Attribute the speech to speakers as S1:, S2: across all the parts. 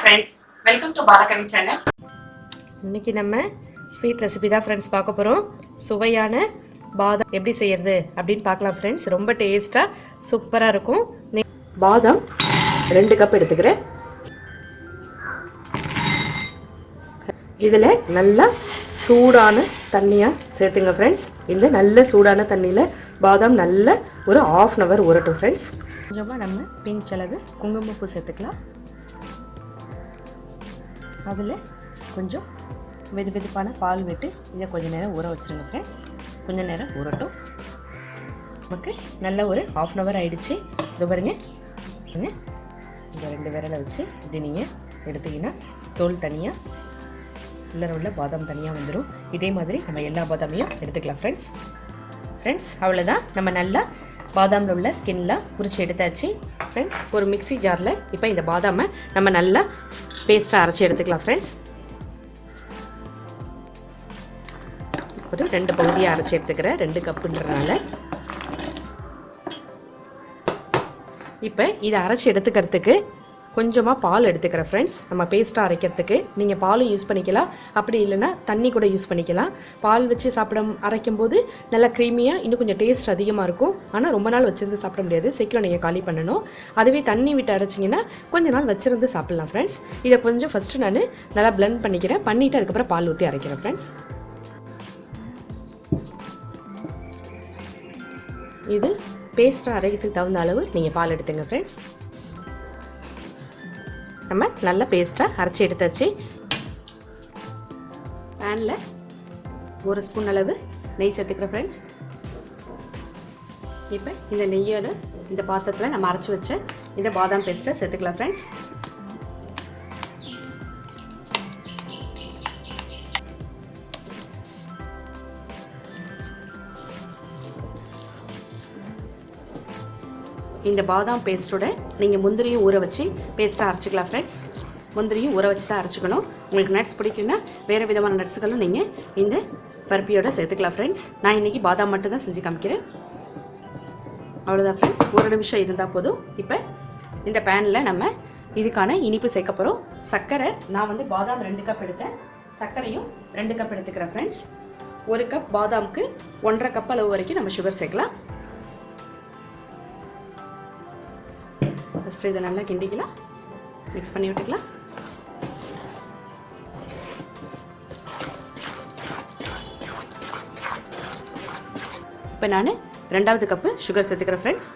S1: friends, welcome to balakavi channel.
S2: இன்னைக்கு நம்ம sweet recipe தான் ஃப்ரெண்ட்ஸ் பார்க்க போகிறோம். சுவையான பாதாம் எப்படி செய்யறது அப்படின்னு பார்க்கலாம் ஃப்ரெண்ட்ஸ். ரொம்ப டேஸ்ட்டாக சூப்பராக இருக்கும். பாதாம் 2 கப் எடுத்துக்கிறேன். இதில் நல்லா சூடான தண்ணியாக சேர்த்துங்க ஃப்ரெண்ட்ஸ். இந்த நல்ல சூடான தண்ணியில் பாதாம் நல்ல ஒரு 1/2 hour ஊறட்டும் ஃப்ரெண்ட்ஸ். கொஞ்சமாக நம்ம பிஞ்ச் அளவு குங்குமப்பூ சேர்த்துக்கலாம். அதில் கொஞ்சம் வெதுவெதுப்பான பால் விட்டு இதை கொஞ்சம் நேரம் ஊற வச்சுருங்க ஃப்ரெண்ட்ஸ். கொஞ்சம் நேரம் ஊறட்டும். நமக்கு நல்ல ஒரு 1/2 hour ஆகிடுச்சு. இது பாருங்க, இந்த 2 விரலை வச்சு இப்படி நீங்கள் எடுத்தீங்கன்னா தோல் தனியாக உள்ளர உள்ள பாதாம் தனியாக வந்துடும். இதே மாதிரி நம்ம எல்லா பாதாமையும் எடுத்துக்கலாம் ஃப்ரெண்ட்ஸ். அவ்வளோதான், நம்ம நல்லா பாதாமில் உள்ள ஸ்கின்லாம் உரிச்சு எடுத்தாச்சு ஃப்ரெண்ட்ஸ். ஒரு மிக்சி ஜாரில் இப்போ இந்த பாதாமை நம்ம நல்லா பேஸ்ட்டாக அரைச்சி எடுத்துக்கலாம் ஃப்ரெண்ட்ஸ். ஒரு 2 பகுதியாக அரைச்சி எடுத்துக்கிறேன், 2 கப்புன்றனால. இப்போ இதை அரைச்சி எடுத்துக்கிறதுக்கு கொஞ்சமாக பால் எடுத்துக்கிறேன் ஃப்ரெண்ட்ஸ். நம்ம பேஸ்ட்டாக அரைக்கிறதுக்கு நீங்கள் பாலும் யூஸ் பண்ணிக்கலாம், அப்படி இல்லைன்னா தண்ணி கூட யூஸ் பண்ணிக்கலாம். பால் வச்சு அரைக்கும் போது நல்லா க்ரீமியாக இன்னும் கொஞ்சம் டேஸ்ட் அதிகமாக இருக்கும். ஆனால் ரொம்ப நாள் வச்சுருந்து சாப்பிட முடியாது, சீக்கிரம் நீங்கள் காலி பண்ணணும். அதுவே தண்ணி விட்டு அரைச்சிங்கன்னா கொஞ்ச நாள் வச்சுருந்து சாப்பிட்லாம் ஃப்ரெண்ட்ஸ். இதை கொஞ்சம் ஃபஸ்ட்டு நான் நல்லா பிளெண்ட் பண்ணிவிட்டு அதுக்கப்புறம் பால் ஊற்றி அரைக்கிறேன் ஃப்ரெண்ட்ஸ். இது பேஸ்ட்டாக அரைக்கிறதுக்கு தகுந்த அளவு நீங்கள் பால் எடுத்துங்க ஃப்ரெண்ட்ஸ். நம்ம நல்லா பேஸ்ட்டாக அரைச்சி எடுத்தாச்சு. பேனில் 1 ஸ்பூன் அளவு நெய் சேர்த்துக்கிறேன் ஃப்ரெண்ட்ஸ். இப்போ இந்த நெய்யோட இந்த பாத்திரத்தில் நம்ம அரைச்சி வச்ச இந்த பாதாம் பேஸ்ட்டை சேர்த்துக்கலாம் ஃப்ரெண்ட்ஸ். இந்த பாதாம் பேஸ்ட்டோட நீங்கள் முந்திரியும் ஊற வச்சு பேஸ்ட்டாக அரைச்சிக்கலாம் ஃப்ரெண்ட்ஸ். முந்திரியும் ஊற வச்சு தான் அரைச்சிக்கணும். உங்களுக்கு நட்ஸ் பிடிக்குன்னா வேறு விதமான நட்ஸுகளும் நீங்கள் இந்த பருப்பியோட சேர்த்துக்கலாம் ஃப்ரெண்ட்ஸ். நான் இன்றைக்கி பாதாம் மட்டும் தான் செஞ்சு காமிக்கிறேன். அவ்வளோதான் ஃப்ரெண்ட்ஸ், 1 நிமிஷம் இருந்தால் போதும். இப்போ இந்த பேனில் நம்ம இதுக்கான இனிப்பு சேர்க்க போகிறோம். சர்க்கரை நான் பாதாம் 2 கப் எடுத்தேன், சர்க்கரையும் 2 கப் எடுத்துக்கிறேன் ஃப்ரெண்ட்ஸ். 1 கப் பாதாமுக்கு 1.5 கப் அளவு வரைக்கும் நம்ம சுகர் சேர்க்கலாம். ஃபஸ்ட்டு இதை நல்லா கிண்டிக்கலாம், மிக்ஸ் பண்ணி விட்டுக்கலாம். இப்போ நான் 2வது கப்பு சுகர் சேர்த்துக்கிறேன் ஃப்ரெண்ட்ஸ்.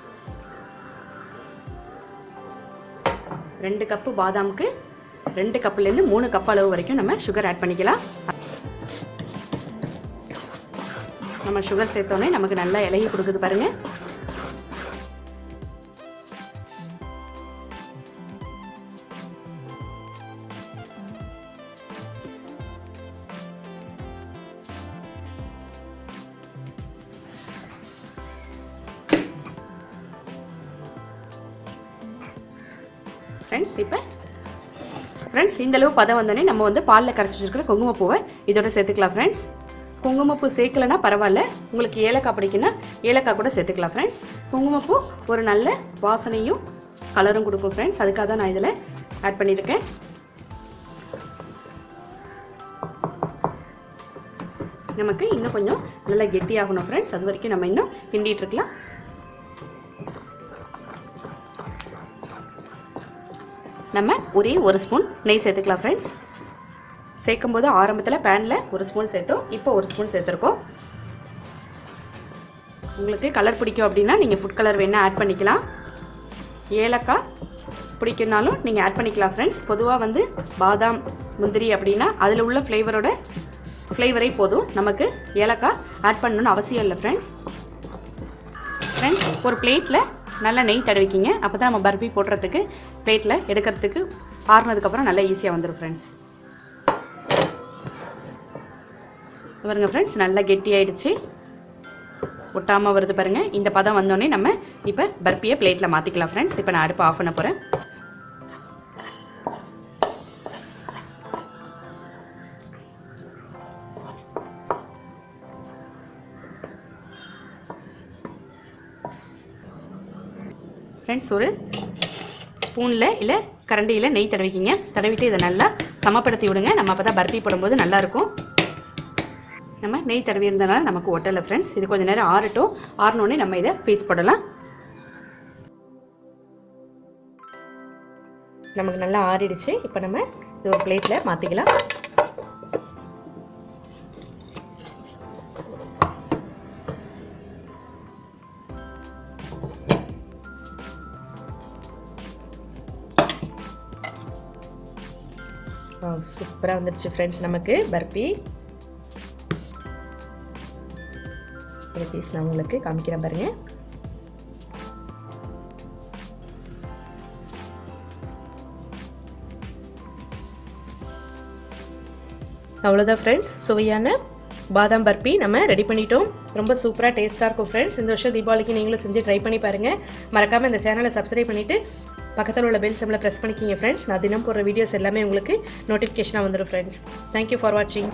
S2: 2 கப்பு பாதாமுக்கு 2 கப்புலேருந்து 3 கப் அளவு வரைக்கும் நம்ம சுகர் ஆட் பண்ணிக்கலாம். நம்ம சுகர் சேர்த்தோன்னே நமக்கு நல்லா இலகி கொடுக்குது பாருங்கள். ஃப்ரெண்ட்ஸ் இந்த அளவு பதம் வந்தோடனே நம்ம பாலில் கரைச்சி வச்சுருக்கிற குங்குமப்பூவை இதோட சேர்த்துக்கலாம் ஃப்ரெண்ட்ஸ். குங்குமப்பூ சேர்க்கலைன்னா பரவாயில்ல, உங்களுக்கு ஏலக்காய் பிடிக்குன்னா ஏலக்காய் கூட சேர்த்துக்கலாம் ஃப்ரெண்ட்ஸ். குங்குமப்பூ ஒரு நல்ல வாசனையும் கலரும் கொடுக்கும் ஃப்ரெண்ட்ஸ், அதுக்காக தான் நான் இதில் ஆட் பண்ணியிருக்கேன். நமக்கு இன்னும் கொஞ்சம் நல்லா கெட்டியாகணும் ஃப்ரெண்ட்ஸ், அது வரைக்கும் நம்ம இன்னும் கிண்டிகிட்டு இருக்கலாம். நம்ம ஒரே 1 ஸ்பூன் நெய் சேர்த்துக்கலாம் ஃப்ரெண்ட்ஸ். சேர்க்கும் போது ஆரம்பத்தில் பேனில் 1 ஸ்பூன் சேர்த்தோம், இப்போ 1 ஸ்பூன் சேர்த்துருக்கோம். உங்களுக்கு கலர் பிடிக்கும் அப்படின்னா நீங்கள் ஃபுட் கலர் வேணால் ஆட் பண்ணிக்கலாம். ஏலக்காய் பிடிக்குன்னாலும் நீங்கள் ஆட் பண்ணிக்கலாம் ஃப்ரெண்ட்ஸ். பொதுவாக பாதாம் முந்திரி அப்படின்னா அதில் உள்ள ஃப்ளேவரே போதும், நமக்கு ஏலக்காய் ஆட் பண்ணணும்னு அவசியம் இல்லை ஃப்ரெண்ட்ஸ். ஒரு பிளேட்டில் நல்லா நெய் தடவிக்கிங்க, அப்போ தான் நம்ம பர்பி போடுறதுக்கு பிளேட்டில் எடுக்கிறதுக்கு ஆறுனதுக்கப்புறம் நல்லா ஈஸியாக வந்துடும் ஃப்ரெண்ட்ஸ். பாருங்க ஃப்ரெண்ட்ஸ், நல்லா கெட்டி ஆகிடுச்சு, ஒட்டாமல் வருது பாருங்கள். இந்த பதம் வந்தோடனே நம்ம இப்போ பர்பியை பிளேட்டில் மாற்றிக்கலாம் ஃப்ரெண்ட்ஸ். இப்போ நான் அடுப்பை ஆஃப் பண்ண போகிறேன். ஃப்ரெண்ட்ஸ் ஒரு ஸ்பூனில் இல்லை கரண்டியில் நெய் தடவிக்கிங்க. தடவிட்டு இதை நல்லா சமப்படுத்தி விடுங்க. நம்ம அப்போ தான் பர்ஃபி போடும்போது நல்லாயிருக்கும். நம்ம நெய் தடவி இருந்தனால நமக்கு ஒட்டலை ஃப்ரெண்ட்ஸ். இது கொஞ்சம் நேரம் ஆறட்டும். ஆறினோடனே நம்ம இதை பீஸ் போடலாம். நமக்கு நல்லா ஆறிடுச்சு. இப்போ நம்ம இது ஒரு பிளேட்டில் மாற்றிக்கலாம். சூப்பராக வந்துருச்சு ஃப்ரெண்ட்ஸ் நமக்கு பர்ஃபி. ஒரு பீஸ் நான் உங்களுக்கு காமிக்கிறேன் பாருங்க. அவ்வளோதான் ஃப்ரெண்ட்ஸ், சுவையான பாதாம் பர்ஃபி நம்ம ரெடி பண்ணிட்டோம். ரொம்ப சூப்பராக டேஸ்ட்டாக இருக்கும் ஃப்ரெண்ட்ஸ். இந்த வருஷம் தீபாவளிக்கு நீங்களும் செஞ்சு ட்ரை பண்ணி பாருங்கள். மறக்காமல் இந்த சேனலை சப்ஸ்கிரைப் பண்ணிவிட்டு பக்கத்தில் உள்ள பெல் சிம்பிளை ப்ரெஸ் பண்ணிக்கிங்க ஃப்ரெண்ட்ஸ். நான் தினம் போடுற வீடியோஸ் எல்லாமே உங்களுக்கு நோட்டிஃபிகேஷனாக வந்துடும் ஃப்ரெண்ட்ஸ். தேங்க்யூ ஃபார் வாட்சிங்.